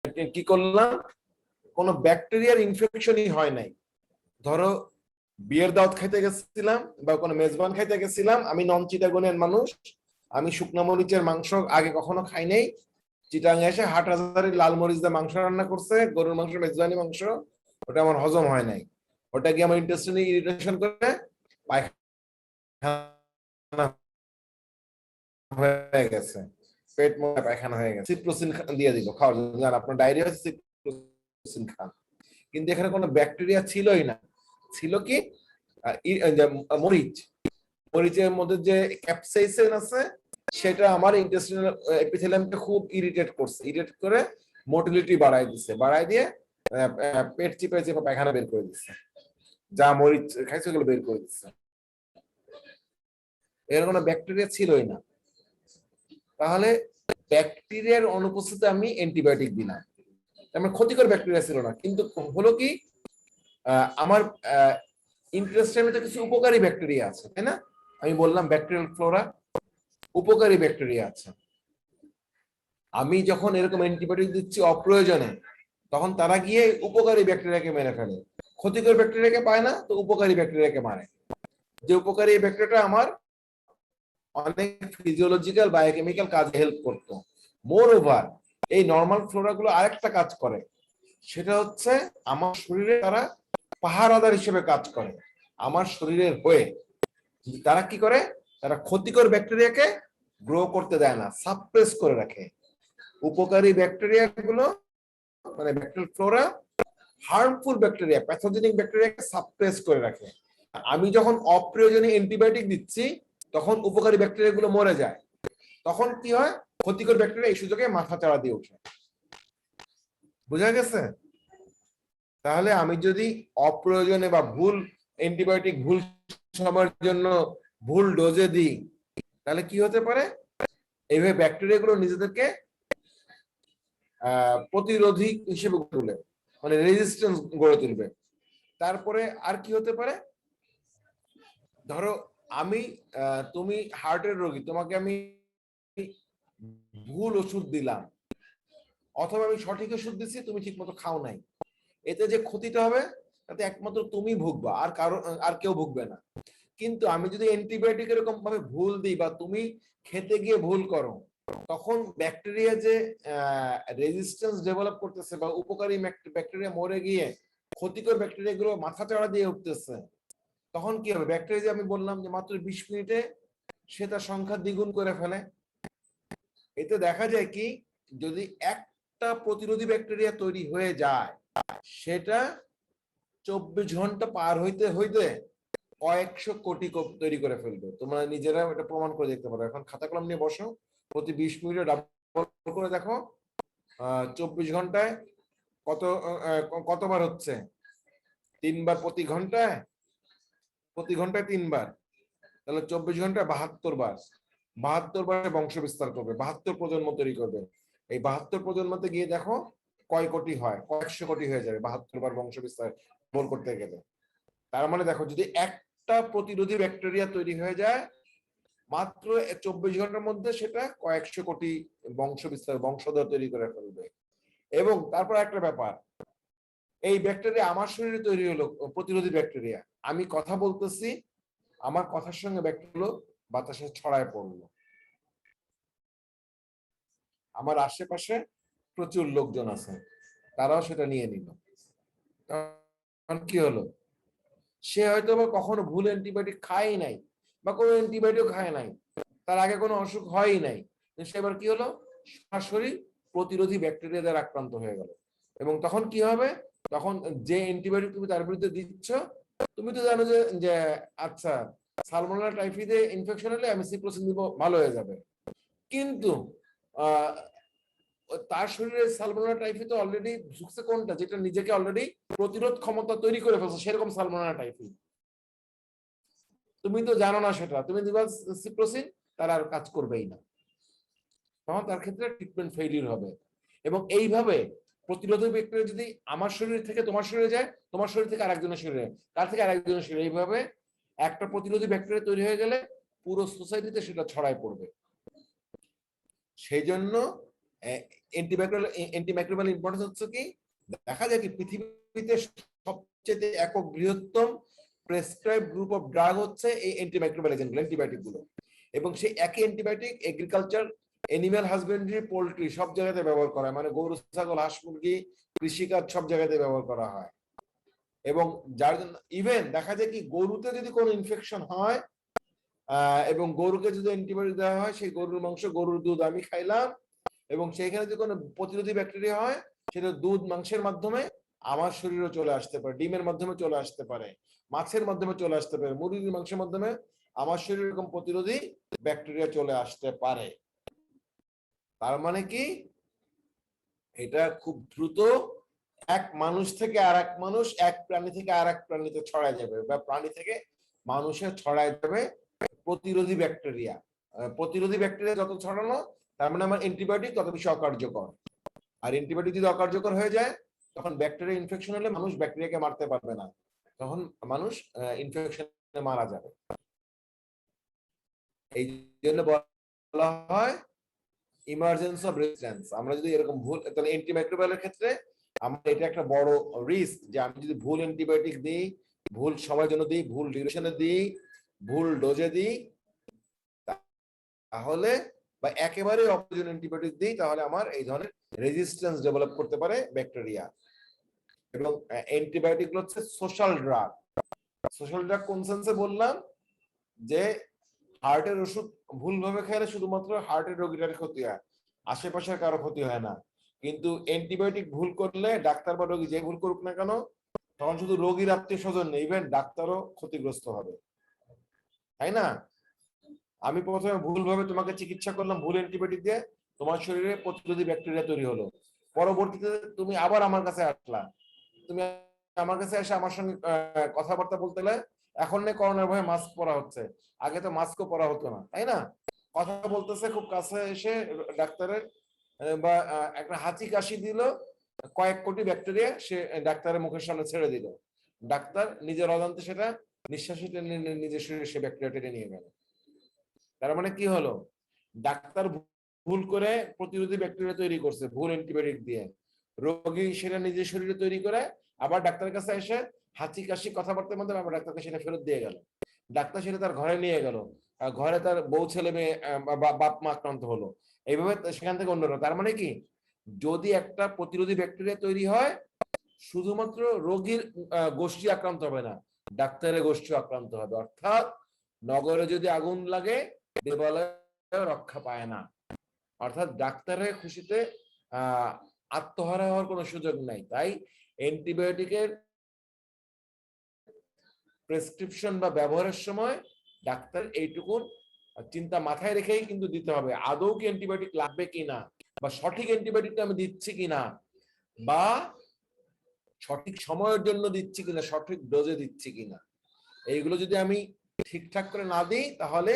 কি করলাম, কোনো ব্যাকটেরিয়ার ইনফেকশনই হয় নাই। ধরো বিয়ের দাওয়াত খাইতে গেছিলাম বা কোনো মেজবান খাইতে গেছিলাম, আমি নন চিটাগোনের মানুষ, আমি শুকনো মরিচের মাংস আগে কখনো খাই নাই। চিটাং এসে হাটহাজারী লাল মরিচ দিয়ে মাংস রান্না করছে, গরুর মাংস, মেজবানি মাংস, ওটা আমার হজম হয় নাই। ওটা গিয়ে আমার ইন্টেস্টাইনে ইরিটেশন করে পায়খানা হয়ে গেছে, পেট মোটা পায়খানা হয়ে গেছে। সিপ্রোসিন দিয়ে দিল খাওয়ার জন্য, আপনার ডায়রিয়া হচ্ছে সিপ্রোসিন খান। কিন্তু এখানে কোনো ব্যাকটেরিয়া ছিলই না, ছিল কি মরিচ, মরিচের মধ্যে যে ক্যাপসাইসিন আছে সেটা আমার ইন্টেস্টাইনাল এপিথেলিয়ামকে খুব ইরিটেট করছে, ইরিটেট করে মোটিলিটি বাড়াই দিচ্ছে, বাড়াই দিয়ে পেট চিপে চিপে পায়খানা বের করে দিচ্ছে, যা মরিচ খাইছে ওগুলো বের করে দিচ্ছে। এর কোনো ব্যাকটেরিয়া ছিলই না। তাহলে ব্যাকটেরিয়ার অনুপস্থিতিতে আমি অ্যান্টিবায়োটিক দিলাম, আমার ক্ষতিকর ব্যাকটেরিয়া ছিল না। কিন্তু হলো কি, আমার ইন্টেস্টাইনে কিছু উপকারী ব্যাকটেরিয়া আছে, তাই না? আমি বললাম ব্যাকটেরিয়াল ফ্লোরা, উপকারী ব্যাকটেরিয়া আছে। আমি যখন এরকম অ্যান্টিবায়োটিক দিচ্ছি অপ্রয়োজনে, তখন তারা গিয়ে উপকারী ব্যাকটেরিয়াকে মেরে ফেলে। ক্ষতিকর ব্যাকটেরিয়াকে পায় না, তো উপকারী ব্যাকটেরিয়াকে মারে। যে উপকারী ব্যাকটেরিয়াটা আমার অনেক ফিজিওলজিক্যাল বায়োকেমিক্যাল কাজে হেল্প করতো। মোর ওভার এই নর্মাল ফ্লোরা গুলো আরেকটা কাজ করে, সেটা হচ্ছে আমার শরীরে তারা পাহারাদার হিসেবে কাজ করে আমার শরীরের হয়ে। তারা কি করে, তারা ক্ষতিকর ব্যাকটেরিয়াকে গ্রো করতে দেয় না, সাপ্রেস করে রাখে। উপকারী ব্যাকটেরিয়া গুলো মানে bacterial flora harmful bacteria, pathogenic ব্যাকটেরিয়াকে সাপ্রেস করে রাখে। আমি যখন অপ্রয়োজনীয় অ্যান্টিবায়োটিক দিচ্ছি তখন উপকারী ব্যাকটেরিয়া গুলো মরে যায়। তখন কি হয়, ক্ষতিকর ব্যাকটেরিয়া এই সুযোগে মাথা চাড়া দিয়ে ওঠে। বুঝা গেছে? তাহলে আমি যদি অপ্রয়োজনে বা ভুল অ্যান্টিবায়োটিক ভুল সময়ের জন্য ভুল ডোজে দিই, তাহলে কি হতে পারে, এইভাবে ব্যাকটেরিয়া গুলো নিজেদেরকে প্রতিরোধী হিসেবে তুলে, মানে রেজিস্ট্যান্স গড়ে তুলবে। তারপরে আর কি হতে পারে, ধরো আমি তুমি হার্টের রোগী, তোমাকে আমি ভুল ওষুধ দিলাম, অথবা আমি সঠিক ওষুধ দিচ্ছি, তুমি ঠিক মতো খাও নাই, এতে যে ক্ষতিটা হবে তাতে একমাত্র তুমি ভুগবা, আর কারো আর কেউ ভুগবে না। কিন্তু আমি যদি অ্যান্টিবায়োটিক এরকম ভাবে ভুল দিই বা তুমি খেতে গিয়ে ভুল করো, তখন ব্যাকটেরিয়া যে রেজিস্ট্যান্স ডেভেলপ করতেছে বা উপকারী ব্যাকটেরিয়া মরে গিয়ে ক্ষতিকর ব্যাকটেরিয়া গুলো মাথা চাড়া দিয়ে উঠতেছে, তখন কি হবে, ব্যাকটেরিয়া যে আমি বললাম যে মাত্র 20 মিনিটে সে তার সংখ্যা দ্বিগুণ করে ফেলে। এতে দেখা যায় কি, যদি একটা প্রতিরোধী ব্যাকটেরিয়া তৈরি হয়ে যায়, সেটা 24 ঘন্টা পার হইতে হইতে কয়েকশো কোটি তৈরি করে ফেলবে। তোমরা নিজেরা এটা প্রমাণ করে দেখতে পারো। এখন খাতা কলম নিয়ে বসো, প্রতি 20 মিনিটে ডাবল করে দেখো 24 ঘন্টায় কতবার হচ্ছে, 3 বার প্রতি ঘন্টায়, প্রতি ঘন্টায় 3 বার, তাহলে 24 ঘন্টায় 72 বার, 72 বার বংশ বিস্তার করবে, 72 প্রজন্ম তৈরি করবে। এই 72 প্রজন্মতে গিয়ে দেখো কয় কোটি হয়, কয়েকশো কোটি হয়ে যাবে 72 বার বংশ বিস্তার বল করতে গেলে। তার মানে দেখো, যদি একটা প্রতিরোধী ব্যাকটেরিয়া তৈরি হয়ে যায়, মাত্র 24 ঘন্টার মধ্যে সেটা কয়েকশো কোটি বংশ বিস্তার, বংশধর তৈরি করে ফেলবে। এবং তারপর একটা ব্যাপার, এই ব্যাকটেরিয়া আমার শরীরে তৈরি হলো প্রতিরোধী ব্যাকটেরিয়া, আমি কথা বলতেছি, আমার কথার সঙ্গে ব্যাকটেরিয়া বাতাসে ছড়ায় পড়লো, আমার আশেপাশে প্রচুর লোকজন আছে, তারাও সেটা নিয়ে নিল। তখন কি হলো, সে হয়তো বা কখনো ভুল অ্যান্টিবায়োটিক খায় নাই বা কোনো অ্যান্টিবায়োটিক খায় নাই, তার আগে কোনো অসুখ হয়ই নাই, সে এবার কি হলো, সরাসরি প্রতিরোধী ব্যাকটেরিয়া দ্বারা আক্রান্ত হয়ে গেল। এবং তখন কি হবে, তখন যে অ্যান্টিবায়োটিক তুমি তার বিরুদ্ধে দিচ্ছ, তুমি তো জানো যে আচ্ছা সালমোনেলা টাইফিডে ইনফেকশন হলে আমি সিপ্রোসিন দিব, ভালো হয়ে যাবে। কিন্তু তার শরীরে সালমোনেলা টাইফি তো অলরেডি ঢুকছে কোনটা, যেটা নিজেকে অলরেডি প্রতিরোধ ক্ষমতা তৈরি করে ফেলছে, সেরকম সালমোনেলা টাইফি। তুমি তো জানো না সেটা, তুমি দিবা সিপ্রোসিন, তার আর কাজ করবেই না, তখন তার ক্ষেত্রে ট্রিটমেন্ট ফেইলিউর হবে। এবং এইভাবে প্রতিরোধী ব্যাকটেরিয়া যদি আমার শরীর থেকে তোমার শরীরে যায়, তোমার শরীর থেকে আরেকজনের শরীরে, তার থেকে আরেকজনের শরীরে, এইভাবে একটা প্রতিরোধী ব্যাকটেরিয়া তৈরি হয়ে গেলে পুরো সোসাইটিতে সেটা ছড়ায় পড়বে। সেই জন্য অ্যান্টিমাইক্রোবিয়াল ইম্পর্টেন্স হচ্ছে কি, দেখা যায় কি পৃথিবীতে সবচেয়ে একক বৃহত্তম প্রেসক্রাইব গ্রুপ অফ ড্রাগ হচ্ছে এই অ্যান্টিমাইক্রোবিয়াল এজেন্টগুলো, অ্যান্টিবায়োটিক গুলো। এবং সেই একই antibiotic agriculture, animal husbandry, poultry সব জায়গাতে ব্যবহার করা হয়, মানে গরু ছাগল হাঁস মুরগি কৃষিকাজ সব জায়গাতে ব্যবহার করা হয়। এবং যার জন্য ইভেন দেখা যায় কি গরুতে যদি কোনো ইনফেকশন হয় এবং গরুকে যদি অ্যান্টিবায়োটিক দেওয়া হয়, সেই গরুর মাংস গরুর দুধ আমি খাইলাম এবং সেইখানে যদি কোনো প্রতিরোধী ব্যাকটেরিয়া হয় সেটা দুধ মাংসের মাধ্যমে আমার শরীরে চলে আসতে পারে, ডিমের মাধ্যমে চলে আসতে পারে, মাছের মাধ্যমে চলে আসতে পারে, মুরগির মাংসের মাধ্যমে আমার শরীরে এরকম প্রতিরোধী ব্যাকটেরিয়া চলে আসতে পারে। তার মানে কি এটা খুব দ্রুত এক মানুষ থেকে আর এক মানুষ, এক প্রাণী থেকে আর এক প্রাণীতে ছড়ায় যাবে, বা প্রাণী থেকে মানুষে ছড়ায় যাবে প্রতিরোধী ব্যাকটেরিয়া। প্রতিরোধী ব্যাকটেরিয়া যত ছড়ানো তার মানে আমার অ্যান্টিবায়োটিক তত বেশি অকার্যকর। আর অ্যান্টিবায়োটিক যদি অকার্যকর হয়ে যায় তখন ব্যাকটেরিয়া ইনফেকশন হলে মানুষ ব্যাকটেরিয়াকে মারতে পারবে না, তখন মানুষ ইনফেকশনে মারা যাবে। এই জন্য বলা হয় ইমার্জেন্সি অফ রেজিস্ট্যান্স। আমরা যদি এরকম ভুল, তাহলে অ্যান্টিমাইক্রোবিয়ালের ক্ষেত্রে আমরা এটা একটা বড় রিস্ক যে আমি যদি ভুল অ্যান্টিবায়োটিক দিই, ভুল সময়ের জন্য দিই, ভুল ডিউরেশনে দিই, ভুল ডোজে দিই, তাহলে বা একেবারে অপ্রয়োজন অ্যান্টিবায়োটিক দিই, তাহলে আমার এই ধরনের রেজিস্ট্যান্স ডেভেলপ করতে পারে ব্যাকটেরিয়া। এবং অ্যান্টিবায়োটিক হচ্ছে সোশ্যাল ড্রাগ। সোশ্যাল ড্রাগ কোন সেন্সে বললাম, যে হার্টের ওষুধ ভুলভাবে খেলে শুধুমাত্র হার্টের রোগীটার ক্ষতি হয়, আশেপাশের কারো ক্ষতি হয় না। কিন্তু অ্যান্টিবায়োটিক ভুল করলে ডাক্তার বা রোগী যে ভুল করুক না কেন, তখন শুধু রোগীর আত্মীয় স্বজন নেই, ইভেন ডাক্তারও ক্ষতিগ্রস্ত হবে, তাই না? আমি প্রথমে ভুলভাবে তোমাকে চিকিৎসা করলাম ভুল অ্যান্টিবায়োটিক দিয়ে, তোমার শরীরে প্রতিরোধী ব্যাকটেরিয়া তৈরি হলো, পরবর্তীতে তুমি আবার আমার কাছে আসলা, তুমি আমার কাছে এসে আমার সঙ্গে কথাবার্তা বলতে গেলে এখন নেই করোনার ভয়ে মাস্ক পরা হচ্ছে, আগে তো মাস্কও পরা হতো না, তাই না? কথা বলতেছে খুব কাছে এসে ডাক্তারের, বা একটা হাঁচি কাশি দিল, কয়েক কোটি ব্যাকটেরিয়া সে ডাক্তারের মুখের সামনে ছেড়ে দিল, ডাক্তার নিজের অজান্তে সেটা নিঃশ্বাসে টেনে নিজের শরীরে সে ব্যাকটেরিয়া টেনে নিয়ে গেল। তার মানে কি হলো, ডাক্তার ভুল করে প্রতিরোধী ব্যাকটেরিয়া তৈরি করছে ভুল অ্যান্টিবায়োটিক দিয়ে, রোগী সেটা নিজের শরীরে তৈরি করে আবার ডাক্তারের কাছে এসে হাঁচি কাশি কথাবার্তার মাধ্যমে আবার ডাক্তারকে সেটা ফেরত দিয়ে গেল, ডাক্তার সেটা তার ঘরে নিয়ে গেল, ঘরে তার বউ ছেলে মেয়ে বাপ মা আক্রান্ত হলো, এইভাবে সেখান থেকে অন্যরা। তার মানে কি, যদি একটা প্রতিরোধী ব্যাকটেরিয়া তৈরি হয় শুধুমাত্র রোগীর গোষ্ঠী আক্রান্ত হবে না, ডাক্তারের গোষ্ঠী আক্রান্ত হবে। অর্থাৎ নগরে যদি আগুন লাগে দেবালয় রক্ষা পায় না। অর্থাৎ ডাক্তারের খুশিতে আত্মহারা হওয়ার কোনো সুযোগ নাই। তাই অ্যান্টিবায়োটিকের প্রেসক্রিপশন বা ব্যবহারের সময় ডাক্তার এইটুকু চিন্তা মাথায় রেখেই কিন্তু দিতে হবে, আদৌ কি অ্যান্টিবায়োটিক লাগবে কিনা, বা সঠিক অ্যান্টিবায়োটিকটা আমি দিচ্ছি কিনা, বা সঠিক সময়ের জন্য দিচ্ছি কিনা, সঠিক ডোজে দিচ্ছি কিনা। এইগুলো যদি আমি ঠিকঠাক করে না দিই তাহলে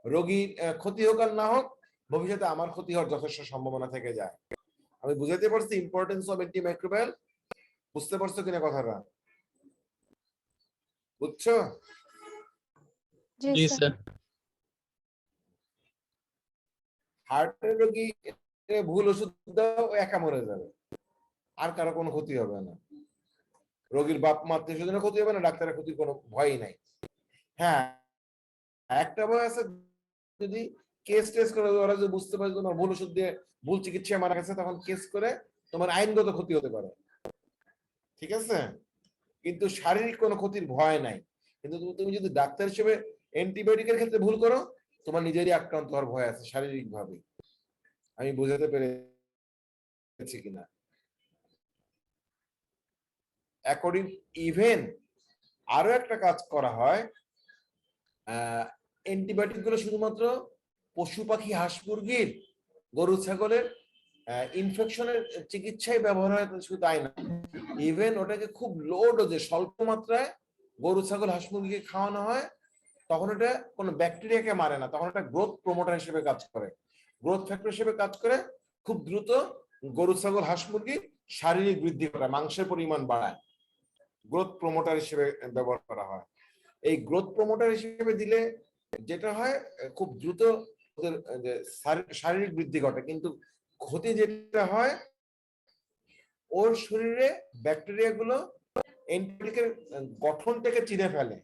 রোগীর ক্ষতি হোক আর না হোক ভবিষ্যতে আমার ক্ষতি হওয়ার যথেষ্ট সম্ভাবনা থেকে যায়। আমি বুঝাতে পারছি ইম্পর্টেন্স অফ অ্যান্টিমাইক্রোবিয়াল? বুঝতে পারছো কিনা কথাটা? বুঝছো? জি স্যার। হার্টের রোগী ভুল ওষুধ দাও একা মরে যাবে, আর কারো কোনো ক্ষতি হবে না, রোগীর বাপ মা আত্মীয় স্বজনের ক্ষতি হবে না, ডাক্তারের ক্ষতির কোনো ভয়ই নাই। হ্যাঁ, একটা ভয় আছে, যদি কেস টেস করে ওরা যদি বুঝতে পারে তোমার ভুল ওষুধ দিয়ে ভুল চিকিৎসা মারা গেছে, তখন কেস করে তোমার আইনগত ক্ষতি হতে পারে, ঠিক আছে? কিন্তু শারীরিক কোনো ক্ষতির ভয় নাই। কিন্তু তুমি যদি ডাক্তার হিসেবে অ্যান্টিবায়োটিকের ক্ষেত্রে ভুল করো, তোমার নিজেরই আক্রান্ত হওয়ার ভয় আছে শারীরিক ভাবে। আমি বোঝাতে পেরেছি কিনা? অ্যাকর্ডিং ইভেন আরো একটা কাজ করা হয়, অ্যান্টিবায়োটিক গুলো শুধুমাত্র পশু পাখি হাঁস মুরগির গরু ছাগলের ইনফেকশনের চিকিৎসায় ব্যবহার হয় শুধু তাই না, ইভেন ওটাকে খুব লো ডোজে স্বল্প মাত্রায় গরু ছাগল হাঁস মুরগিকে খাওয়ানো হয়, তখন এটা কোনো ব্যাকটেরিয়াকে মারে না, তখন এটা গ্রোথ প্রমোটার হিসেবে কাজ করে, গ্রোথ ফ্যাক্টর হিসেবে কাজ করে, খুব দ্রুত গরু ছাগল হাঁস মুরগি শারীরিক বৃদ্ধি করায়, মাংসের পরিমাণ বাড়ায়, গ্রোথ প্রমোটার হিসেবে ব্যবহার করা হয়। এই গ্রোথ প্রমোটার হিসেবে দিলে যেটা হয় খুব দ্রুত ওদের শারীরিক বৃদ্ধি ঘটে, কিন্তু ক্ষতি যেটা হয়, ওর শরীরে ব্যাকটেরিয়া গুলো অ্যান্টিবায়োটিকের গঠনটাকে চিনে ফেলে,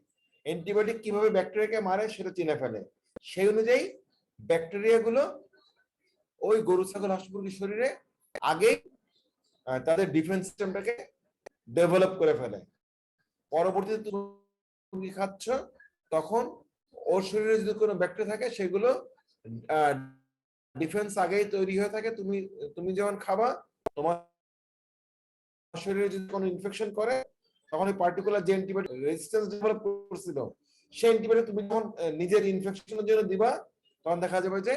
অ্যান্টিবায়োটিক কিভাবে ব্যাকটেরিয়াকে মারে সেটা চিনে ফেলে। সেই অনুযায়ী ব্যাকটেরিয়া গুলো ওই গরু ছাগল হাঁস মুরগির শরীরে আগেই তাদের ডিফেন্স সিস্টেমটাকে ডেভেলপ করে ফেলে। পরবর্তীতে তুমি খাচ্ছ, তখন ওর শরীরে যদি কোনো ব্যাকটেরিয়া থাকে সেগুলো ডিফেন্স আগেই তৈরি হয়ে থাকে। তুমি যখন খাবা, তোমার শরীরে যদি কোনো ইনফেকশন করে, তখন ওই পার্টিকুলার যে অ্যান্টিবায়োটিক রেজিস্ট্যান্স ডেভেলপ করছিল, সেই অ্যান্টিবায়োটিক তুমি যখন নিজের ইনফেকশনের জন্য দিবা, তখন দেখা যাবে যে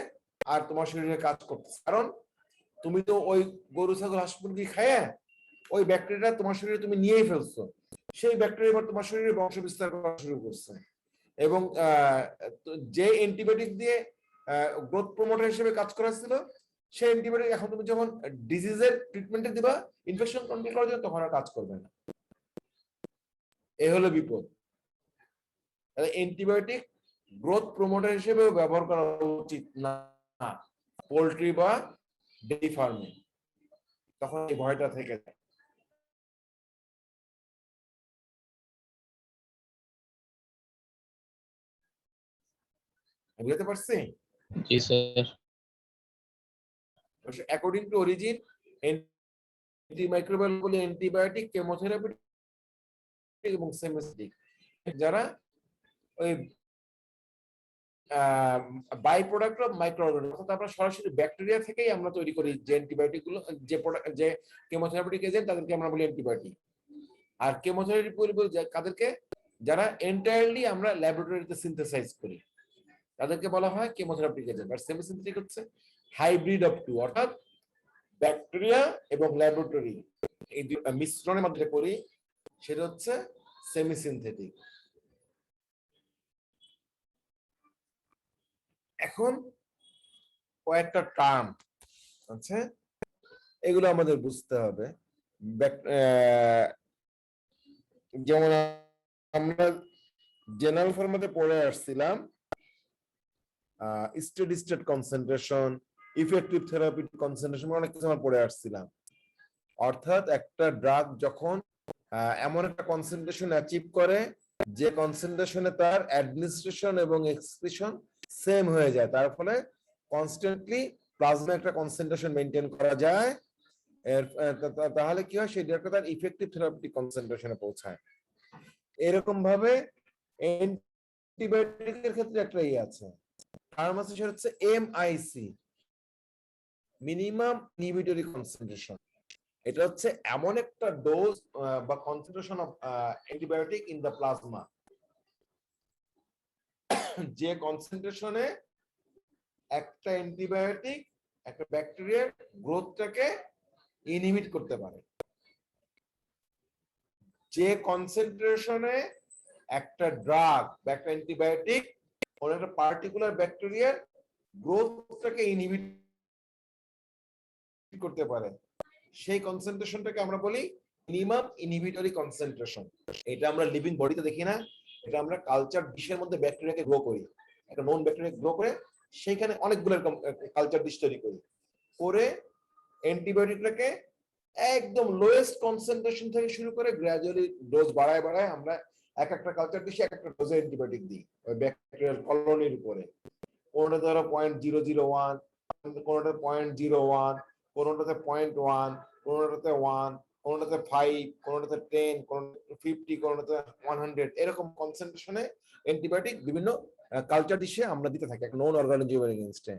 আর তোমার শরীরে কাজ করতেছে। কারণ তুমি তো ওই গরু ছাগল হাঁস মুরগি খায় ওই ব্যাকটেরিয়া তোমার শরীরে তুমি নিয়েই ফেলছো, সেই ব্যাকটেরিয়া এবার তোমার শরীরে বংশ বিস্তার করা শুরু করছে। এবং যে অ্যান্টিবায়োটিক দিয়ে গ্রোথ প্রমোটার হিসেবে কাজ করেছিল, সেই অ্যান্টিবায়োটিক এখন তুমি যখন ডিজিজের ট্রিটমেন্টে দিবা, ইনফেকশন কন্ট্রোল করার জন্য, তখন আর কাজ করবে না। এই হলো বিপদ। অ্যান্টিবায়োটিক গ্রোথ প্রমোটার হিসেবে ব্যবহার করা উচিত না পোল্ট্রি বা ডেইরি ফার্মে, তখন এই ভয়টা থেকে যায়। বুঝতে পারছি? জি sir. According to origin, antimicrobial বলে অ্যান্টিবায়োটিক, কেমোথেরাপি এবং সেমিস্টিক, যারা ওই by product of microorganism, অর্থাৎ আমরা সরাসরি ব্যাকটেরিয়া থেকেই আমরা তৈরি করি যে অ্যান্টিবায়োটিক গুলো, যে কেমোথেরাপিউটিক এজেন্ট, তাদেরকে আমরা বলি অ্যান্টিবায়োটিক। আর কেমোথেরাপি বলবো কাদেরকে, যারা এন্টায়ারলি আমরা ল্যাবরেটরিতে সিনথেসাইজ করি, তাদেরকে বলা হয় কেমোথেরাপিউটিক এজেন্ট। আর সেমিসিনথেটিক হচ্ছে হাইব্রিড অফ টু, অর্থাৎ ব্যাকটেরিয়া এবং ল্যাবরেটরি এই মিশ্রণের মধ্যে করি, সেটা হচ্ছে সেমিসিনথেটিক। এখন কয়েকটা টার্ম আছে, এগুলো আমাদের বুঝতে হবে। যেমন আমরা জেনারেল ফরম্যাটে পড়ে আসছিলাম steady state concentration, effective therapeutic concentration, অনেক কিছু আমরা পড়ে আসছিলাম। অর্থাৎ একটা ড্রাগ যখন এমন একটা কনসেন্ট্রেশন অ্যাচিভ করে যে কনসেন্ট্রেশনে তার অ্যাডমিনিস্ট্রেশন এবং এক্সক্রিশন সেম হয়ে যায়, তার ফলে কনস্ট্যান্টলি প্লাজমা একটা কনসেন্ট্রেশন মেনটেন করা যায়, তাহলে কি হয়, সেই ড্রাগটা তার ইফেক্টিভ থেরাপিউটিক কনসেন্ট্রেশনে পৌঁছায়। এরকম ভাবে অ্যান্টিবায়োটিকের ক্ষেত্রে একটা আছে, টার্ম আছে, সেটা হচ্ছে এমআইসি, মিনিমাম ইনহিবিটরি কনসেন্ট্রেশন। এটা হচ্ছে এমন একটা ডোজ বা concentration of antibiotic in the plasma, যে কনসেন্ট্রেশনে একটা অ্যান্টিবায়োটিক একটা ব্যাকটেরিয়ার গ্রোথটাকে ইনহিবিট করতে পারে। যে কনসেন্ট্রেশনে একটা ড্রাগ বা একটা অ্যান্টিবায়োটিক কোন একটা পার্টিকুলার ব্যাকটেরিয়ার গ্রোথটাকে ইনহিবিট করতে পারে, সেই কনসেন্ট্রেশনটাকে আমরা বলি মিনিমাম ইনহিবিটরি কনসেন্ট্রেশন। এটা আমরা লিভিং বডিতে দেখি না, এটা আমরা কালচার ডিশের মধ্যে ব্যাকটেরিয়াকে গ্রো করি, একটা নন ব্যাকটেরিয়া গ্রো করে সেইখানে অনেকগুলো কালচার ডিশ তৈরি করি, করে অ্যান্টিবায়োটিকটাকে একদম লোয়েস্ট কনসেন্ট্রেশন থেকে শুরু করে গ্র্যাজুয়ালি ডোজ বাড়ায় বাড়ায় আমরা এক একটা কালচার ডিশে এক একটা ডোজে অ্যান্টিবায়োটিক দিই ওই ব্যাকটেরিয়াল কলোনির উপরে। কোনটা ধরো 0.001, কোনটা 0.01, কোনটাতে 0.1, কোনটাতে 1, কোনটাতে 5, কোনটাতে 10, কোনটাতে 50, কোনটাতে 100, এরকম কনসেন্ট্রেশনে অ্যান্টিবায়োটিক বিভিন্ন কালচার ডিশে আমরা দিতে থাকি এক নন অর্গানিজমের এগেইনস্টে।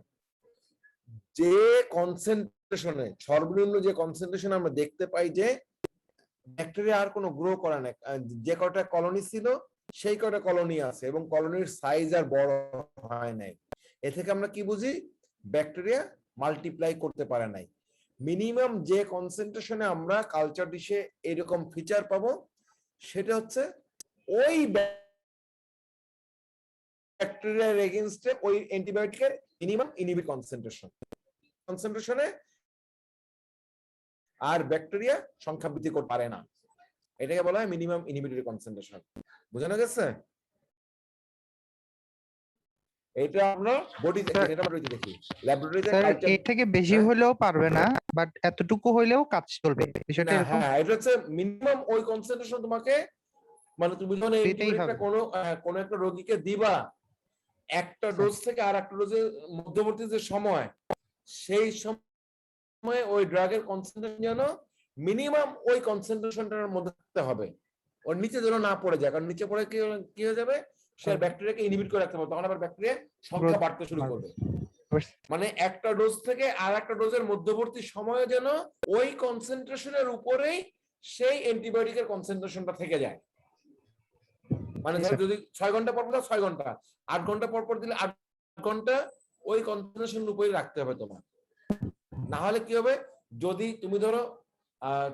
যে কনসেন্ট্রেশনে, সর্বনিম্ন যে কনসেন্ট্রেশন আমরা দেখতে পাই যে ব্যাকটেরিয়া আর কোনো গ্রো করে না, যে কয়টা কলোনি ছিল সেই কয়টা কলোনি আছে এবং কলোনির সাইজ আর বড় হয় নাই, এ থেকে আমরা কি বুঝি, ব্যাকটেরিয়া মাল্টিপ্লাই করতে পারে নাই। মিনিমাম যে কনসেন্ট্রেশনে আমরা কালচার ডিশে এরকম ফিচার পাবো, সেটা হচ্ছে ওই ব্যাকটেরিয়ার এগেইনস্টে ওই অ্যান্টিবায়োটিকের মিনিমাম ইনহিবিট কনসেন্ট্রেশনে আর ব্যাকটেরিয়া সংখ্যা বৃদ্ধি করতে পারে না, এটাকে বলা হয় মিনিমাম ইনহিবিটরি কনসেন্ট্রেশন। বোঝানো গেছে? এটা আমরা বডি স্যার, এটা আমরা দেখি ল্যাবরেটরিতে স্যার কালচার। এর থেকে বেশি হ্যাঁ? হলেও পারবে না, বাট এতটুকু হইলেও কাজ চলবে, বিষয়টা না, এরকম হ্যাঁ, এটা হচ্ছে মিনিমাম ওই কনসেন্ট্রেশন তোমাকে, মানে তুমি যখন দিতেই অ্যান্টিবায়োটিকটা হবে। কোনো একটা রোগীকে দিবা, একটা স্যার, ডোজ থেকে আর একটা ডোজের মধ্যবর্তী যে সময়, সেই সময় ওই ড্রাগের কনসেন্ট্রেশন যেন মিনিমাম ওই কনসেন্ট্রেশনটার মধ্যে থাকতে হবে, ওর নিচে যেন না পড়ে যায়, কারণ নিচে পড়ে কি হয়ে যাবে, সে আর ব্যাকটেরিয়াকে ইনহিবিট করে রাখতে পারবে, তখন আবার ব্যাকটেরিয়ার সংখ্যা গ্রোথ বাড়তে শুরু করবে। বাড়বে। মানে একটা ডোজ থেকে আর একটা ডোজের মধ্যবর্তী সময়ে যেন ওই কনসেন্ট্রেশনের উপরেই সেই অ্যান্টিবায়োটিকের কনসেন্ট্রেশনটা থেকে যায়। মানে জি ধরো স্যার। যদি 6 ঘন্টা পর পর দাও 6 ঘন্টা, 8 ঘন্টা পর পর দিলে 8 ঘন্টা ওই কনসেন্ট্রেশনের উপরেই রাখতে হবে তোমার। না হলে কি হবে, যদি তুমি ধরো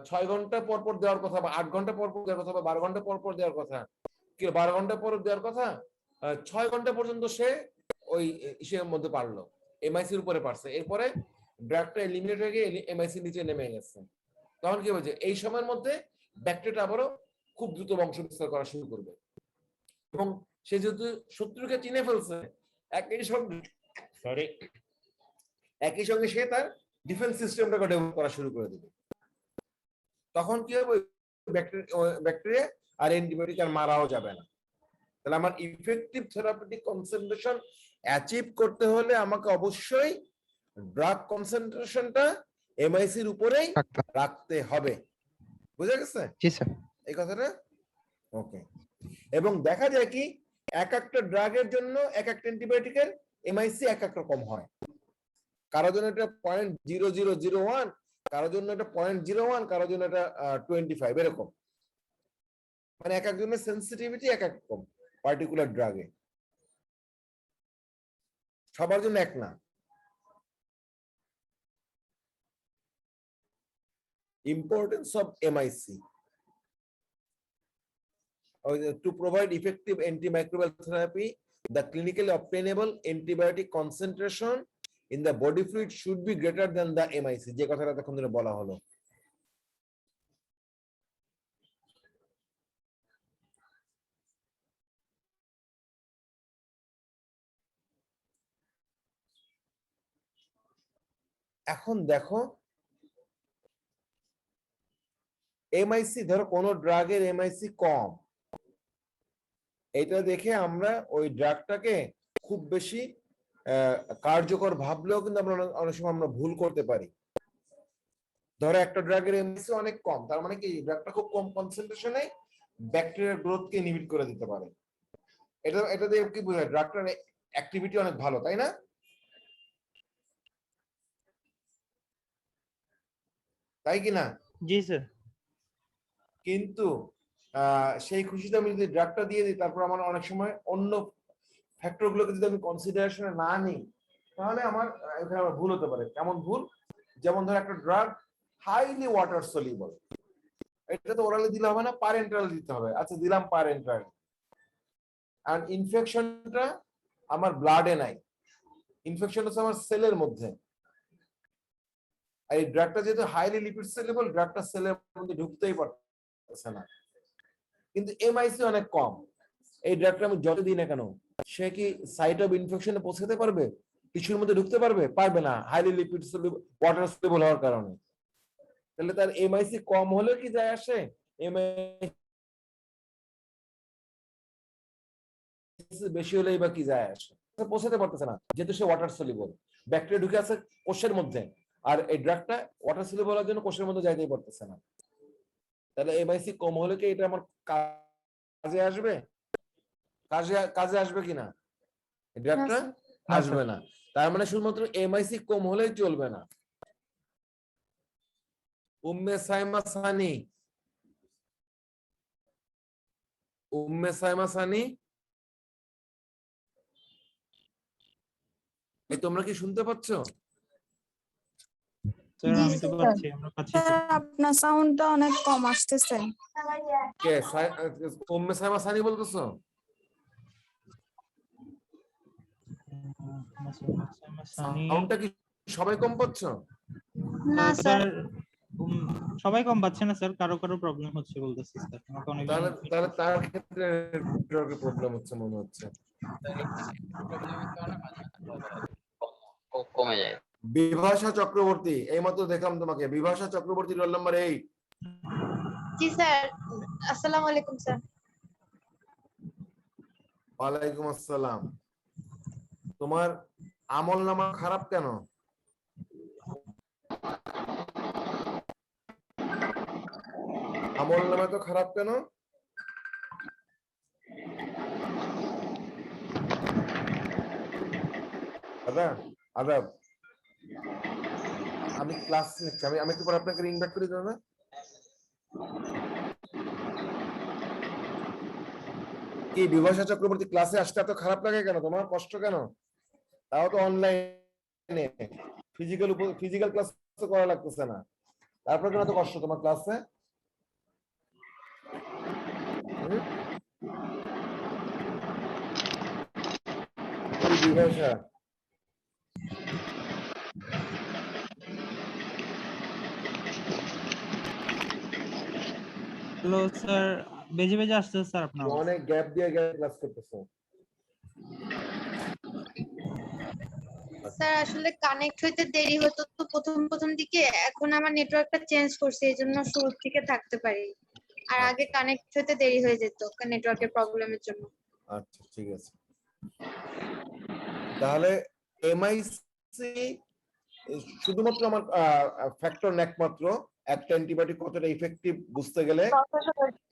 6 ঘন্টা পর পর দেওয়ার কথা, বা 8 ঘন্টা পর পর দেওয়ার কথা, বা 12 ঘন্টা পর পর দেওয়ার কথা, কি 12 ঘন্টা পর দেওয়ার কথা, 6 ঘন্টা পর্যন্ত সে ওই ইসের মধ্যে পারলো, এমআইসির উপরে পারছে, এরপরে ড্রাগটা এলিমিনেট হয়ে গিয়ে এমআইসি নিচে নেমে গেছে, তখন কি হয়েছে, এই সময়ের মধ্যে ব্যাকটেরিয়াটা আবারও খুব দ্রুত বংশ বিস্তার করা শুরু করবে, এবং সে যেহেতু শত্রুকে চিনে ফেলছে, একই সঙ্গে সরি একই সঙ্গে সে তার ডিফেন্স সিস্টেমটাকে ডেভেলপ করা শুরু করে দেবে। তখন কি হবে, ব্যাকটেরিয়া আর অ্যান্টিবায়োটিক আর মারাও যাবে না। তাহলে আমার ইফেক্টিভ থেরাপিউটিক কনসেন্ট্রেশন অ্যাচিভ করতে হলে আমাকে অবশ্যই ড্রাগ কনসেন্ট্রেশনটা এমআইসির উপরেই রাখতে হবে। বুঝা গেছে জি স্যার। এই কথাটা? ওকে। এবং দেখা যায় কি, এক একটা ড্রাগের জন্য এক একটা অ্যান্টিবায়োটিকের এমআইসি এক এক রকম হয়। কারোর জন্য এটা 0.0001, কারোর জন্য এটা 0.01, কারোর জন্য এটা 25, এরকম। মানে এক একজনের সেন্সিটিভিটি এক এক রকম পার্টিকুলার ড্রাগে, সবার জন্য এক না। Importance of MIC to provide effective antimicrobial therapy, the clinically obtainable antibiotic concentration in the body fluid should be greater than the MIC, যে কথাটা তখন ধরে বলা হলো। এখন দেখো এমআইসি, ধরো কোন ড্রাগের এমআইসি কম, এটা দেখে আমরা ওই ড্রাগটাকে খুব বেশি কার্যকর ভাবলেও কিন্তু আমরা অনেক সময় আমরা ভুল করতে পারি। ধরো একটা ড্রাগের এমআইসি অনেক কম, তার মানে কি ড্রাগটা খুব কম কনসেন্ট্রেশনে ব্যাকটেরিয়ার গ্রোথকে ইনহিবিট করে দিতে পারে। এটা দিয়ে কি বোঝায়, ড্রাগটার অ্যাক্টিভিটি অনেক ভালো, তাই না? তাই কি না? জি স্যার। কিন্তু সেই খুশিতে আমি যদি ড্রাগটা দিয়ে দিই, তারপর আমার অনেক সময় অন্য ফ্যাক্টর গুলোকে যদি আমি কনসিডারেশনে না নিই, তাহলে আমার এখানে আমার ভুল হতে পারে। কেমন ভুল? যেমন ধর একটা ড্রাগ হাইলি ওয়াটার সলিউবল, এটা তো ওরালি দিলে হবে না, প্যারেন্টারালি দিতে হবে। আচ্ছা দিলাম প্যারেন্টারালি, আর ইনফেকশনটা আমার ব্লাডে নাই, ইনফেকশন হচ্ছে আমার সেলের মধ্যে, আর এই ড্রাগটা যেহেতু হাইলি লিপিড সলিউবল, ড্রাগটা সেলের মধ্যে ঢুকতেই পারছে না। কিন্তু এমআইসি অনেক কম, এই ড্রাগটা আমি যত দিই না কেন, সে কি সাইট অফ ইনফেকশনে পৌঁছাতে পারবে? টিস্যুর মধ্যে ঢুকতে পারবে? পারবে না, highly lipid soluble water soluble হওয়ার কারণে। তাহলে তার এমআইসি কম হলে কি যায় আসে, এমআইসি বেশি হলেই বা কি যায় আসে, পৌঁছাতে পারতেছে না, যেহেতু সে ওয়াটার সলিউবল, ব্যাকটেরিয়া ঢুকে আছে কোষের মধ্যে, আর এই ড্রাগটা ওয়াটার সলিউবল হওয়ার জন্য কোষের মধ্যে যাইতেই পারতেছে না। তাহলে এমআইসি কম হলে কি এটা আমার কাজে আসবে? কাজে আসবে কিনা? ড্রাগটা আসবে না। তার মানে শুধুমাত্র এমআইসি কম হলেই চলবে না। উম্মে সাইমা সানি, উম্মে সাইমা সানি, এই তোমরা কি শুনতে পাচ্ছ? স্যার আমি তো পাচ্ছি, আমরা পাচ্ছি স্যার। আপনার সাউন্ডটা অনেক কম আসতেছে। কে উম্মে সাইমা সানি বলতেছো? সাউন্ডটা কি সবাই কম পাচ্ছ? না স্যার, সবাই কম পাচ্ছে না স্যার, কারো কারো প্রবলেম হচ্ছে বলতেছি স্যার, আমাকে অনেক তাহলে তাহলে তার ক্ষেত্রে নেটওয়ার্কের প্রবলেম হচ্ছে মনে হচ্ছে। কমে যায়। বিভাষা চক্রবর্তী, এইমাত্র দেখলাম তোমাকে। Bibhasha Chakraborty, roll number 8। জি স্যার, আসসালামু আলাইকুম স্যার। ওয়ালাইকুম আসসালাম। তোমার আমল নামা খারাপ কেন? আমল নামা তো খারাপ কেন? দাদা আদাব, আমি ক্লাস নিচ্ছি, আমি একটু পরে আপনাকে রিং ব্যাক করি দাদা। কি বিভাষা চক্রবর্তী, ক্লাসে আসতে এত খারাপ লাগে কেন তোমার? কষ্ট কেন? তাও তো অনলাইনে, ফিজিক্যাল ক্লাস তো করা লাগতেছে না, তারপরে কেন এত কষ্ট তোমার ক্লাসে? বিভাষা, হ্যালো স্যার, বেজে বেজে আসছে স্যার আপনার আওয়াজ। অনেক গ্যাপ দিয়ে ক্লাস করতেছো। স্যার আসলে কানেক্ট হইতে দেরি হতো তো প্রথম দিকে, এখন আমার নেটওয়ার্কটা চেঞ্জ করছে, এইজন্য শুরু থেকে থাকতে পারি। আর আগে কানেক্ট হইতে দেরি হয়ে যেত নেটওয়ার্কের প্রবলেমের জন্য। আচ্ছা ঠিক আছে, তাহলে এমআইসি শুধুমাত্র আমার ফ্যাক্টর একমাত্র একটা অ্যান্টিবায়োটিক কতটা ইফেক্টিভ বুঝতে গেলে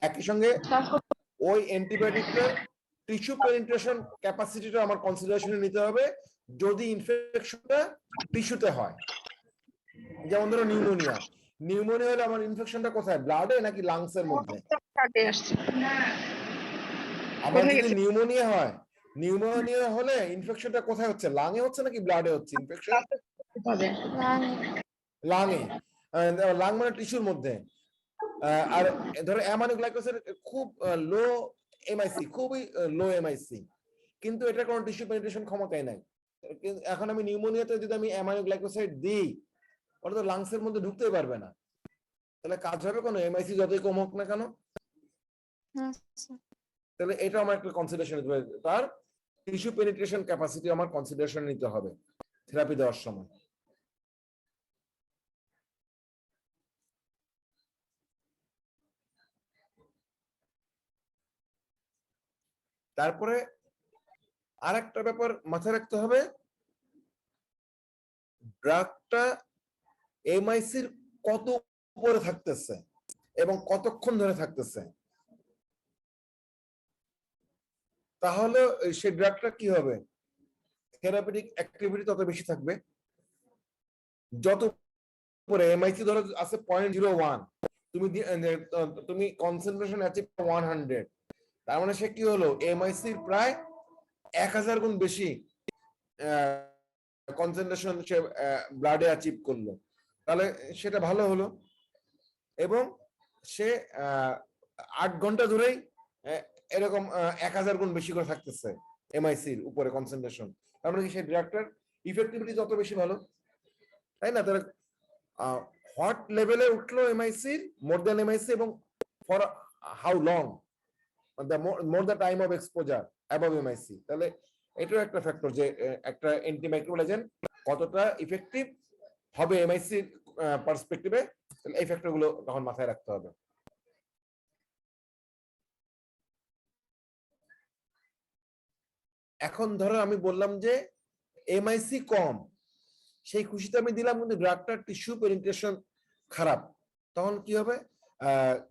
একই সঙ্গে ওই অ্যান্টিবায়োটিকটার টিস্যু পেনিট্রেশন ক্যাপাসিটিটা আমার কনসিডারেশনে নিতে হবে। যদি ইনফেকশনটা টিস্যুতে হয়, যেমন ধরো নিউমোনিয়া হলে আমার ইনফেকশনটা কোথায়, ব্লাডে নাকি লাংস এর মধ্যে? আমার যদি নিউমোনিয়া হলে ইনফেকশনটা কোথায় হচ্ছে, লাংয়ে হচ্ছে নাকি ব্লাডে হচ্ছে ইনফেকশন? লাংয়ে। লাং মানে টিস্যুর মধ্যে। আর ধরো অ্যামাইনোগ্লাইকোসের খুব লো এমআইসি, খুবই লো এমআইসি, কিন্তু এটা কোনো টিস্যু পেনিট্রেশন ক্ষমতাই নাই। এখন আমি নিউমোনিয়াতে যদি আমি অ্যামাইনোগ্লাইকোসাইড দিই, ওটা তো লাংসের মধ্যে ঢুকতেই পারবে না, তাহলে কাজ হবে কোনো, এমআইসি যতই কম হোক না কেন। তাহলে এটা আমার একটা কনসিডারেশন নিতে হবে, তার টিস্যু পেনিট্রেশন ক্যাপাসিটি আমার কনসিডারেশন নিতে হবে থেরাপি দেওয়ার সময়। তারপরে আরেকটা ব্যাপার মাথায় রাখতে হবে, ড্রাগটা এমআইসির কত উপরে থাকতেছে এবং কতক্ষণ ধরে থাকতেছে, তাহলে সেই ড্রাগটা কি হবে, থেরাপিউটিক অ্যাক্টিভিটি তত বেশি থাকবে। যত উপরে এমআইসি ধরো আছে 0.01, তুমি কনসেন্ট্রেশন আছে 100, তার মানে সে কি হলো, এমআইসির প্রায় 1000 গুণ বেশি কনসেন্ট্রেশন সে ব্লাডে অ্যাচিভ করলো, তাহলে সেটা ভালো হলো। এবং সে 8 ঘন্টা ধরেই এরকম 1000 গুণ বেশি করে থাকতেছে এমআইসির উপরে কনসেন্ট্রেশন, তার মানে কি সেই ড্রাগটার ইফেক্টিভিটি তত বেশি ভালো, তাই না? তাহলে হট লেভেলে উঠলো এমআইসির, মোর দ্যান এমআইসি, এবং for how long, more the time of exposure above MIC, তাহলে এটাও একটা ফ্যাক্টর যে একটা অ্যান্টিমাইক্রোবিয়াল এজেন্ট কতটা ইফেক্টিভ হবে এমআইসির পার্সপেক্টিভে, তাহলে এই ফ্যাক্টরগুলো তখন মাথায় রাখতে হবে। এখন ধরো আমি বললাম যে এমআইসি কম, সেই খুশিতে আমি দিলাম, কিন্তু ড্রাগটা টিস্যু পেনিট্রেশন খারাপ, তখন কি হবে,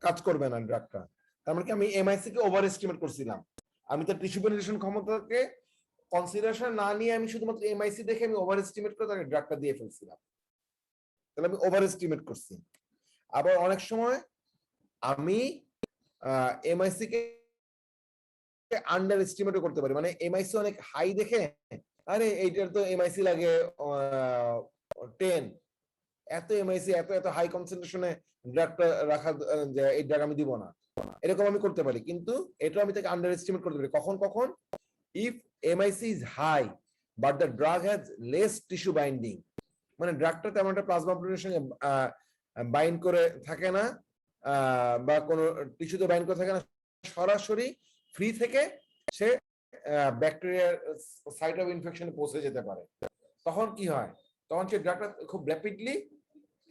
কাজ করবে না ড্রাগটা। তার মানে কি আমি এমআইসি কে ওভার এস্টিমেট করছিলাম, আমি তো টিস্যু পেনিট্রেশন ক্ষমতাকে কনসিডারেশন না নিয়ে আমি শুধুমাত্র এমআইসি দেখে আমি ওভার এস্টিমেট করে তাকে ড্রাগটা দিয়ে ফেলছিলাম, তাহলে আমি ওভার এস্টিমেট করছি। আবার অনেক সময় আমি এমআইসি কে আন্ডার এস্টিমেটও করতে পারি, মানে এমআইসি অনেক হাই দেখে, আরে এইটার তো এমআইসি লাগে 10, এত এমআইসি, এত এত হাই কনসেন্ট্রেশনে ড্রাগটা রাখা, এই ড্রাগ আমি দিব না, এরকম আমি করতে পারি। কিন্তু এটা আমি তাকে আন্ডার এস্টিমেট করতে পারি কখন কখন, if MIC is high but the drug has less tissue binding, মানে ড্রাগটা তেমন একটা প্লাজমা প্রোটিনের সঙ্গে বাইন্ড করে থাকে না, বা কোনো টিস্যুতে বাইন্ড করে থাকে না, সরাসরি ফ্রি থেকে সে ব্যাকটেরিয়ার সাইট অফ ইনফেকশনে পৌঁছে যেতে পারে। তখন কি হয়, তখন সে ড্রাগটা খুব র্যাপিডলি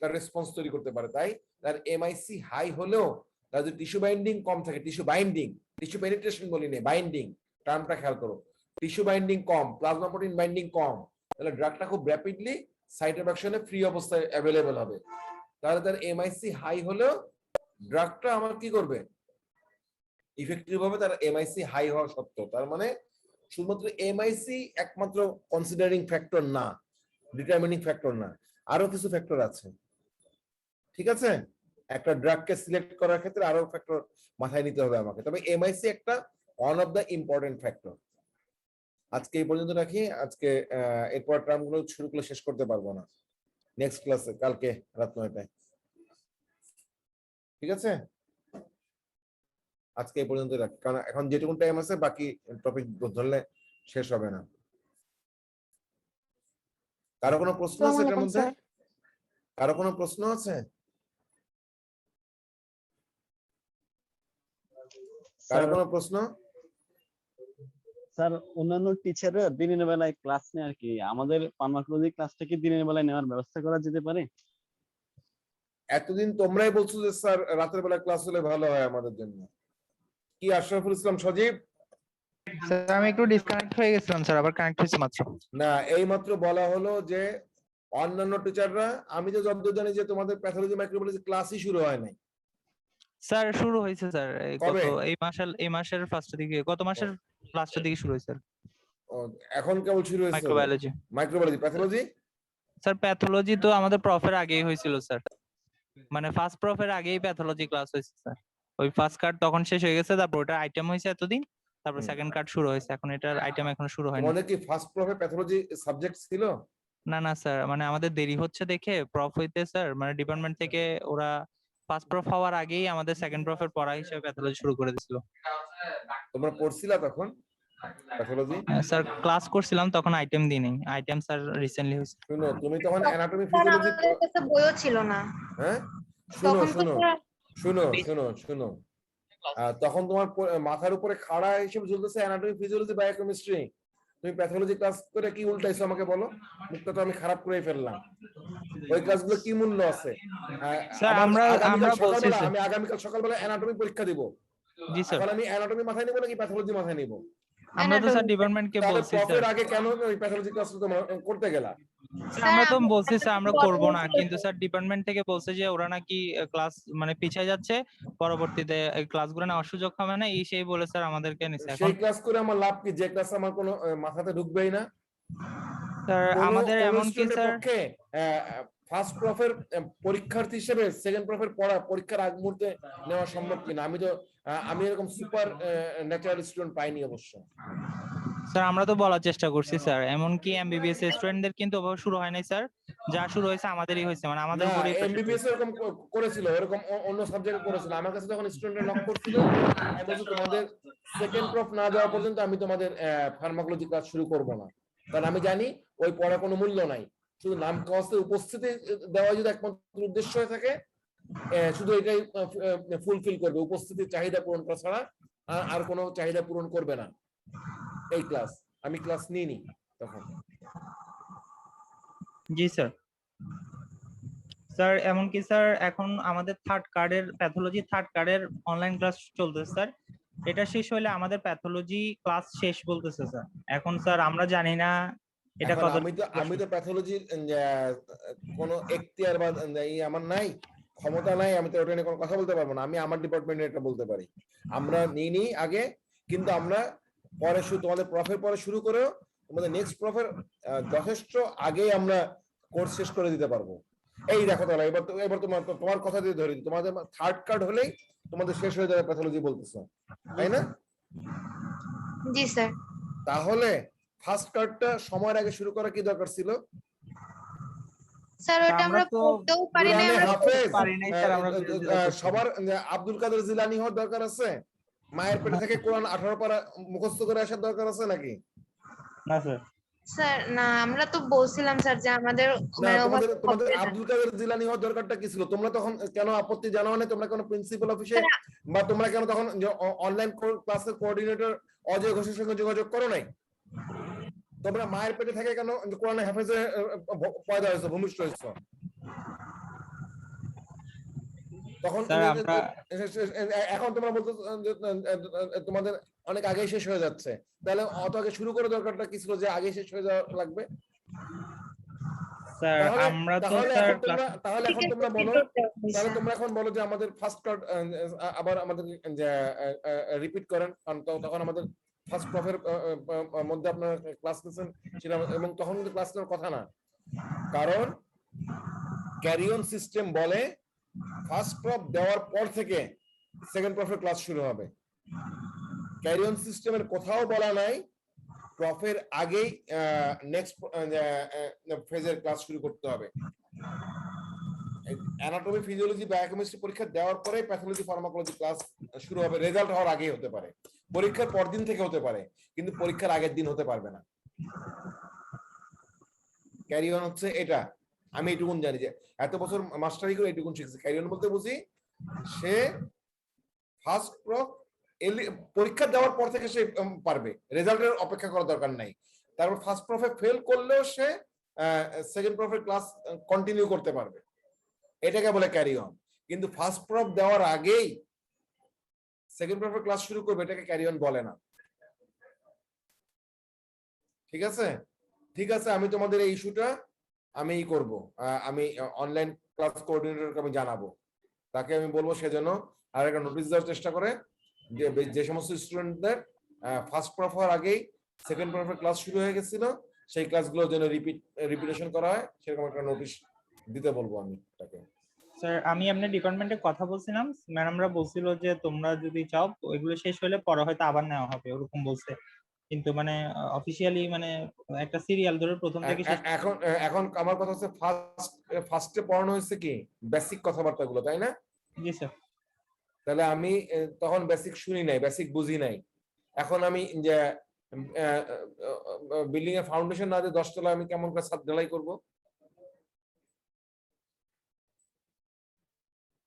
তার রেসপন্স তৈরি করতে পারে। তাই তার এমআইসি হাই হলেও তার যদি টিস্যু বাইন্ডিং কম থাকে, টিস্যু বাইন্ডিং, টিস্যু পেনিট্রেশন বলি না, বাইন্ডিং টার্মটা খেয়াল করো, টিস্যু বাইন্ডিং কম, প্লাজমা প্রোটিন বাইন্ডিং কম, তাহলে ড্রাগটা খুব র্যাপিডলি সাইট অফ অ্যাকশনে ফ্রি অবস্থায় অ্যাভেলেবল হবে। তাহলে তার এমআইসি হাই হলেও ড্রাগটা আমার কি করবে, ইফেক্টিভ হবে তার এমআইসি হাই হওয়া সত্ত্বেও। তার মানে শুধুমাত্র এমআইসি একমাত্র কনসিডারিং ফ্যাক্টর না, ডিটারমিনিং ফ্যাক্টর না, আরো কিছু ফ্যাক্টর আছে। ঠিক আছে, একটা ড্রাগকে সিলেক্ট করার ক্ষেত্রে আরো ফ্যাক্টর মাথায় নিতে হবে আমাকে, তবে এমআইসি একটা one of the important factor. আজকে এই পর্যন্ত রাখি। আজকে এরপর টার্মগুলো শুরু করলে শেষ করতে পারবো না, নেক্সট ক্লাসে কালকে রাত 9টায়। ঠিক আছে, আজকে এই পর্যন্ত রাখি, কারণ এখন যেটুকু টাইম আছে বাকি টপিক ধরলে শেষ হবে না। কারো কোনো প্রশ্ন আছে এটার মধ্যে? কারো কোনো প্রশ্ন আছে? কারো কোনো প্রশ্ন? স্যার, অন্যান্য টিচাররা দিনের বেলায় ক্লাস নেয় আর কি, আমাদের ফার্মাকোলজি ক্লাসটা কি দিনের বেলায় নেওয়ার ব্যবস্থা করা যেতে পারে? এতদিন তোমরাই বলছো যে স্যার রাতের বেলা ক্লাস হলে ভালো হয় আমাদের জন্য। কি আশরাফুল ইসলাম সজীব? স্যার আমি একটু ডিসকানেক্ট হয়ে গেছিলাম স্যার, আবার কানেক্ট হয়েছে মাত্র। না, এই মাত্র বলা হলো যে অন্যান্য টিচাররা, আমি তো যতদূর জানি যে তোমাদের প্যাথোলজি মাইক্রোবায়োলজি ক্লাসই শুরু হয় নাই। স্যার শুরু হয়েছে স্যার, কবে? এই মাসের ফার্স্টের দিকে, গত মাসের লাস্টের দিকে শুরু হয়েছে স্যার। ও, এখন কেবল শুরু হয়েছে microbiology. Microbiology, pathology sir pathology তো আমাদের প্রফের আগেই হয়েছিল স্যার, মানে ফার্স্ট প্রফের আগেই প্যাথোলজি ক্লাস হয়েছে স্যার। ওই ফার্স্ট কার্ড তখন শেষ হয়ে গেছে, তারপর ওটা আইটেম হয়েছে এতদিন, তারপর সেকেন্ড কার্ড শুরু হয়েছে, এখন এটার আইটেম এখনো শুরু হয়নি। তোমাদের কি ফার্স্ট প্রফে প্যাথোলজি সাবজেক্ট ছিল? না না স্যার, মানে আমাদের দেরি হচ্ছে দেখে প্রফ হইতে স্যার, মানে ডিপার্টমেন্ট থেকে ওরা ফার্স্ট প্রফ হওয়ার আগেই আমাদের সেকেন্ড প্রফের পড়া হিসেবে প্যাথোলজি শুরু করে দিয়েছিল। তোমরা পড়ছিলা তখন প্যাথোলজি? স্যার ক্লাস করছিলাম তখন, আইটেম দিই নাই, আইটেম স্যার রিসেন্টলি হয়েছে। শুনো, তুমি তখন অ্যানাটমি স্যার ফিজিওলজি, আমাদের কাছে বইও ছিল না হ্যাঁ শুনো তখন তো শুনো স্যার। শুনো শুনো শুনো তখন তোমার মাথার উপরে খাড়া হিসেবে ঝুলতেছে অ্যানাটমি ফিজিওলজি বায়োকেমিস্ট্রি, তুমি প্যাথোলজি ক্লাস করে কি উল্টাইছো আমাকে বলো? মুখটা তো আমি খারাপ করেই ফেললাম। ওই ক্লাসগুলো কি মূল্য আছে? স্যার আমরা বলছি স্যার। আমি আগামীকাল সকালবেলা অ্যানাটমি পরীক্ষা দিব। জি স্যার। এখন আমি অ্যানাটমি মাথায় নিব নাকি প্যাথোলজি মাথায় নিব? আমরা তো স্যার ডিপার্টমেন্টকে বলছি স্যার। প্রফের আগে কেন ওই প্যাথোলজি ক্লাস তোমরা করতে গেলা? স্যার আমরা তো বলছি স্যার আমরা করব না, কিন্তু স্যার ডিপার্টমেন্ট থেকে বলছে যে ওরা নাকি ক্লাস মানে পিছিয়ে যাচ্ছে, পরবর্তীতে এই ক্লাসগুলো নেওয়ার সুযোগ হবে না, এই সেই বলে স্যার আমাদেরকে নিছে। এখন সেই ক্লাস করে আমার লাভ কি, যে ক্লাস আমার কোনো মাথাতে ঢুকবেই না? স্যার আমাদের এমন কি স্যার, ফার্স্ট প্রফের পরীক্ষার্থী হিসেবে সেকেন্ড প্রফের পরীক্ষার আগ মুহূর্তে নেওয়া সম্ভব কিনা? আমি এরকম সুপার ন্যাচারাল স্টুডেন্ট পাইনি অবশ্য। স্যার আমরা তো বলার চেষ্টা করছি স্যার, এমনকি এমবিবিএস স্টুডেন্টদের কিন্তু ওভাবে শুরু হয় নাই স্যার, যা শুরু হয়েছে আমাদেরই হয়েছে, মানে আমাদের উপরই এমবিবিএস এরকম করেছিল, এরকম অন্য সাবজেক্ট করেছিল। আমার কাছে যখন স্টুডেন্টরা নক করছিল, আমি বলছি তোমাদের সেকেন্ড প্রফ না যাওয়া পর্যন্ত আমি তোমাদের ফার্মাকোলজি ক্লাস শুরু করব না, কারণ আমি জানি ওই পড়া কোনো মূল্য নাই। শুধু নাম কাগজে উপস্থিতি দেওয়া যদি একমাত্র উদ্দেশ্য হয়ে থাকে, শুধু এটাই ফুলফিল করবে, উপস্থিতির চাহিদা পূরণ করা ছাড়া আর কোনো চাহিদা পূরণ করবে না। এই ক্লাস আমি ক্লাস নিইনি তখন। জি স্যার। স্যার এমনকি স্যার এখন আমাদের থার্ড কার্ডের প্যাথোলজি থার্ড কার্ডের অনলাইন ক্লাস চলতেছে স্যার, এটা শেষ হলে আমাদের প্যাথোলজি ক্লাস শেষ বলতেছে স্যার। এখন স্যার আমরা জানি না এটা কত। আমি তো প্যাথোলজি কোনো এখতিয়ার বা আমার নাই, ক্ষমতা নাই, আমি তো ওটা নিয়ে কোনো কথা বলতে পারবো না। আমি আমার ডিপার্টমেন্টে এটা বলতে পারি, আমরা নিই আগে, কিন্তু আমরা পরে তোমাদের প্রফের পরে শুরু করেও তোমাদের নেক্সট প্রফের যথেষ্ট আগেই আমরা কোর্স শেষ করে দিতে পারবো। এই দেখো তাহলে এবার তোমার কথা দিয়ে ধরে দিই, তোমাদের থার্ড কার্ড হলেই তোমাদের শেষ হয়ে যাবে প্যাথোলজি বলতেছো, তাই না? জি স্যার। তাহলে ফার্স্ট কার্ডটা সময়ের আগে শুরু করা কি দরকার ছিল? স্যার ওটা আমরা পড়তেও পারি না, সবার আব্দুল কাদের জিলানী হওয়ার দরকার আছে? মায়ের পেটে থেকে কোরআন 18 পারা মুখস্থ করে আসার দরকার আছে নাকি? না স্যার। স্যার না, আমরা তো বলছিলাম স্যার যে আমাদের না, মানে তোমাদের ওভাবে তোমাদের হবে না। আব্দুল কাদের জিলানী হওয়ার দরকারটা কি ছিল? তোমরা তখন কেন আপত্তি জানাও না? তোমরা কেন প্রিন্সিপাল অফিসে স্যার, বা তোমরা কেন তখন অনলাইন ক্লাসের কোঅর্ডিনেটর অজয় ঘোষের সঙ্গে যোগাযোগ করো নাই? তোমরা মায়ের পেটে থেকে কেন কোরআনে হাফেজে পয়দা হয়েছো, ভূমিষ্ঠ হয়েছো? তখন স্যার আমরা এখন তোমরা বলতো তোমাদের অনেক আগে শেষ হয়ে যাচ্ছে, তাহলে অত আগে শুরু করে দরকারটা কি ছিল যে আগে শেষ হয়ে যাওয়া লাগবে? স্যার তাহলে আমরা তো তাহলে স্যার এখন তোমরা তাহলে এখন তোমরা বলো, তাহলে স্যার তোমরা এখন বলো যে আমাদের ফার্স্ট কার্ড আবার আমাদের রিপিট করেন, কারণ তখন আমাদের ফার্স্ট প্রফের মধ্যে আপনার ক্লাস নিয়েছেন ছিলাম, এবং তখন কিন্তু ক্লাস নেওয়ার কথা না, কারণ ক্যারি অন সিস্টেম বলে ফার্স্ট প্রফ দেওয়ার পর থেকে সেকেন্ড প্রফের ক্লাস শুরু হবে। ক্যারি অন সিস্টেমের কোথাও বলা নাই প্রফের আগেই নেক্সট ফেজের ক্লাস শুরু করতে হবে। অ্যানাটমি, ফিজিওলজি, বায়োকেমিস্ট্রি পরীক্ষা দেওয়ার পরে প্যাথোলজি, ফার্মাকোলজি ক্লাস শুরু হবে। রেজাল্ট হওয়ার আগেই হতে পারে, পরীক্ষার পর দিন থেকে হতে পারে, কিন্তু পরীক্ষার আগের দিন হতে পারবে না। ক্যারি অন হচ্ছে এটা, আমি এটুকুন জানি যে এত বছর মাস্টারি করে এটুকুন শিখছি। ক্যারি অন বলতে বুঝি সে ফার্স্ট প্রফ পরীক্ষা দেওয়ার পর থেকে সে পারবে, রেজাল্টের অপেক্ষা করার দরকার নাই। তারপর ফার্স্ট প্রফে ফেল করলেও সে সেকেন্ড প্রফের ক্লাস কন্টিনিউ করতে পারবে, এটাকে বলে ক্যারি অন। কিন্তু ফার্স্ট প্রফ দেওয়ার আগেই সেকেন্ড প্রফের ক্লাস শুরু করবে, এটাকে ক্যারি অন বলে না। ঠিক আছে, ঠিক আছে, আমি তোমাদের এই ইস্যুটা আমি করব, আমি অনলাইন ক্লাস কোঅর্ডিনেটরকে আমি জানাবো, তাকে আমি বলবো সেজন্য আর একটা নোটিশ দেওয়ার চেষ্টা করে যে যে সমস্ত স্টুডেন্টদের ফার্স্ট প্রফ হওয়ার আগেই সেকেন্ড প্রফের ক্লাস শুরু হয়ে গেছিল সেই ক্লাসগুলো যেন রিপিটেশন করা হয়, সেরকম একটা নোটিশ দিতে বলবো আমি তাকে। স্যার আমি আপনার ডিপার্টমেন্টে কথা বলছিলাম, ম্যাডামরা বলছিল যে তোমরা যদি চাও ওইগুলো শেষ হলে পরে হয়তো আবার নেওয়া হবে, ওরকম বলছে, কিন্তু মানে অফিসিয়ালি মানে একটা সিরিয়াল ধরে প্রথম থেকে শেষ। এখন এখন আমার কথা হচ্ছে ফার্স্টে পড়ানো হয়েছে কি বেসিক কথাবার্তাগুলো, তাই না? জি স্যার। তাহলে আমি তখন বেসিক শুনি নাই, বেসিক বুঝি নাই। এখন আমি যে বিল্ডিং এর ফাউন্ডেশন না দিয়ে 10 তলা আমি কেমন করে ছাদ ঢালাই করব?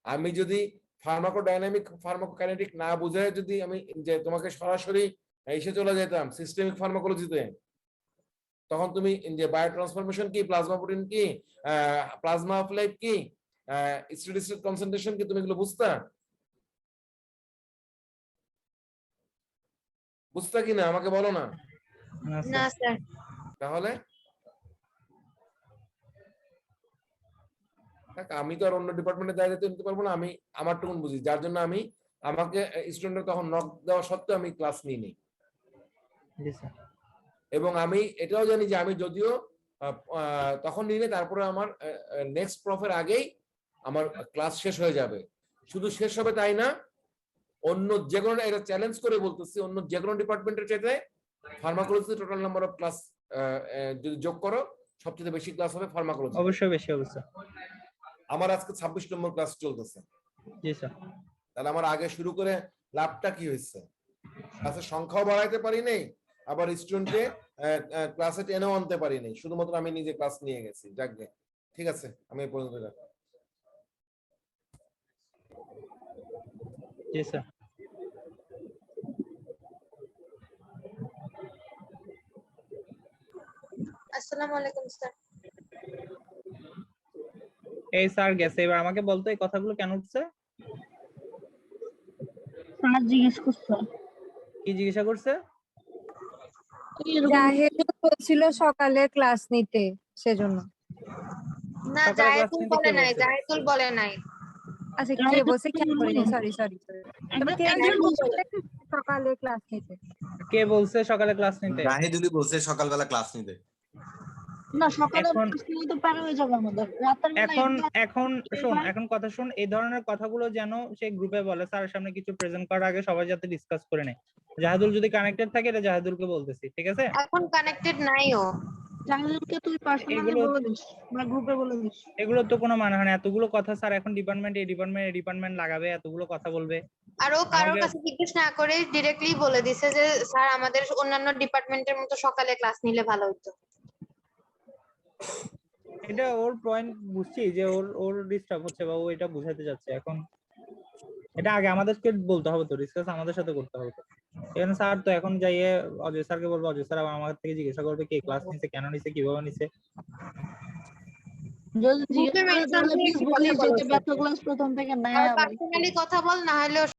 আমি যদি ফার্মাকোডাইনামিক, ফার্মাকোকাইনেটিক না বুঝে যদি আমি যে তোমাকে সরাসরি এসে চলে যেতাম সিস্টেমিক ফার্মাকোলজিতে, তখন তুমি যে বায়ো ট্রান্সফরমেশন কি, প্লাজমা প্রোটিন কি, প্লাজমা অফ লাইফ কি, স্টেডি স্টেট কনসেন্ট্রেশন কি, তুমি এগুলো বুঝতা? বুঝতা কি না আমাকে বলো না। না স্যার। তাহলে আমি তো আর অন্য ডিপার্টমেন্টের দায়িত্ব নিতে পারবো না, আমি আমারটুকুন বুঝি, যার জন্য আমি আমাকে স্টুডেন্টরা তখন নক দেওয়া সত্ত্বেও আমি ক্লাস নিইনি। জি স্যার। এবং আমি এটাও জানি যে আমি যদিও তখন নিলে তারপরে আমার নেক্সট প্রফের আগেই আমার ক্লাস শেষ হয়ে যাবে। শুধু শেষ হবে তাই না, অন্য যে কোনো, এটা চ্যালেঞ্জ করে বলতেছি, অন্য যে কোনো ডিপার্টমেন্টের চাইতে pharmacology total number of class যদি যোগ করো সবচেয়ে বেশি ক্লাস হবে ফার্মাকোলজি। অবশ্যই বেশি অবশ্যই। আমার আজকে 26 নম্বর ক্লাস চলতেছে। জি স্যার। তাহলে আমার আগে শুরু করে লাভটা কি হয়েছে? ক্লাসের সংখ্যাও বাড়াইতে পারি নাই, আবার স্টুডেন্টকে ক্লাসে টেনেও আনতে পারি নাই, শুধুমাত্র আমি নিজে ক্লাস নিয়ে গেছি। যাকগে, ঠিক আছে, আমি এই পর্যন্ত রাখি। জি স্যার। আসসালামু আলাইকুম স্যার। এই স্যার গেছে, এবার আমাকে বলতো এই কথাগুলো কেন উঠছে? স্যার জিজ্ঞেস করছে। কি জিজ্ঞাসা করছে? জাহেদুল বলছিল সকালে ক্লাস নিতে, সেজন্য। না, সকালে ক্লাস জায়েদুল নিতে বলে কে নাই, বলছে? জায়েদুল বলে নাই। আচ্ছা, কে বলছে খেয়াল করিনি, সরি। তবে কে একজন বলছে বলে। সকালে ক্লাস নিতে? কে বলছে সকালে ক্লাস নিতে? জাহিদুলি বলছে সকালবেলা ক্লাস নিতে। না, সকালে এখন- ক্লাস নিলে তো পার হয়ে যাবে আমাদের। রাতের বেলা এখন শোন, এখন কথা শোন, এই ধরনের কথাগুলো যেন সেই গ্রুপে বলে, স্যারের সামনে কিছু প্রেজেন্ট করার আগে সবাই যাতে ডিসকাস করে নেয়। জাহিদুল যদি কানেক্টেড থাকে, এটা জাহিদুলকে বলতেছি, ঠিক আছে? এখন কানেক্টেড নাইও। জাহিদুলকে তুই পার্সোনালি এগুলো- বলে দিস বা গ্রুপে বলে দিস। এগুলো তো কোনো মানে হয় না, এতগুলো কথা স্যার এখন ডিপার্টমেন্ট লাগাবে, এতগুলো কথা বলবে। আর ও কারোর আমাকে- কাছে জিজ্ঞেস না করে ডিরেক্টলি বলে দিছে যে স্যার আমাদের অন্যান্য ডিপার্টমেন্টের মতো সকালে ক্লাস নিলে ভালো হতো। এটা ওর পয়েন্ট বুঝছি যে ওর ওর ডিস্টার্ব হচ্ছে বা ও এটা বুঝাইতে যাচ্ছে। এখন এটা আগে আমাদেরকে বলতে হবে তো, ডিসকাস আমাদের সাথে করতে হবে তো। এখানে স্যার তো এখন যাইয়ে অজয় স্যারকে বলবো, অজয় স্যার আবার আমার থেকে জিজ্ঞাসা করবে কে ক্লাস নিছে, কেন নিছে, কিভাবে নিছে। যদি জিজ্ঞেস গ্রুপে করে মেনশন তাহলে দিয়ে প্লিজ বলিস কথা যে বলো তুই ব্যর্থ ক্লাস প্রথম থেকে নাই আর আবার পার্সোনালি কথা বল, না হলে ওর